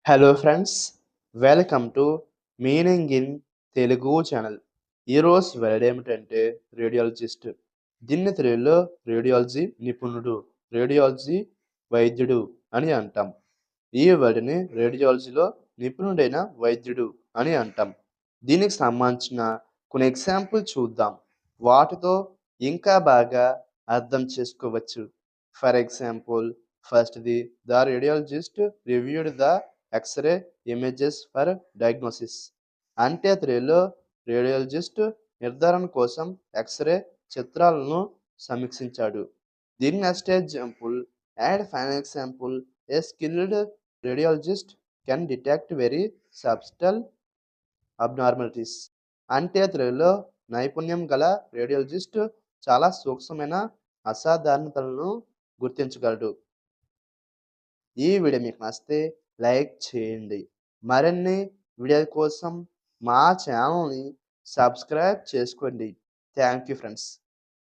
Hello friends, welcome to meaning in Telugu channel. ఈరోజు word ఏమిటంటే radiologist. దీన్ని తెలుగులో రేడియాలజీ నిపుణుడు, రేడియాలజీ వైద్యుడు అని అంటాం. ఈ వర్డ్ని రేడియాలజీలో నిపుణుడైన వైద్యుడు అని అంటాం. దీనికి సంబంధించిన కొన్ని ఎగ్జాంపుల్ చూద్దాం. వాటితో ఇంకా బాగా అర్థం చేసుకోవచ్చు. ఫర్ ఎగ్జాంపుల్, ఫస్ట్‌ది the radiologist reviewed the x-ray images for diagnosis. అంటే తెలుగులో రేడియాలజిస్ట్ నిర్ధారణ కోసం ఎక్స్-రే చిత్రాలను సమీక్షించాడు. దీని next example, and final example, a skilled radiologist can detect very subtle abnormalities. అంటే తెలుగులో నైపుణ్యం గల రేడియాలజిస్ట్ చాలా సూక్ష్మమైన అసాధారణతలను గుర్తించగలడు. ఈ వీడియో మీకు నచ్చితే లైక్ చేయండి. మరిన్ని వీడియోల కోసం మా ఛానల్ని సబ్స్క్రైబ్ చేసుకోండి. Thank you friends.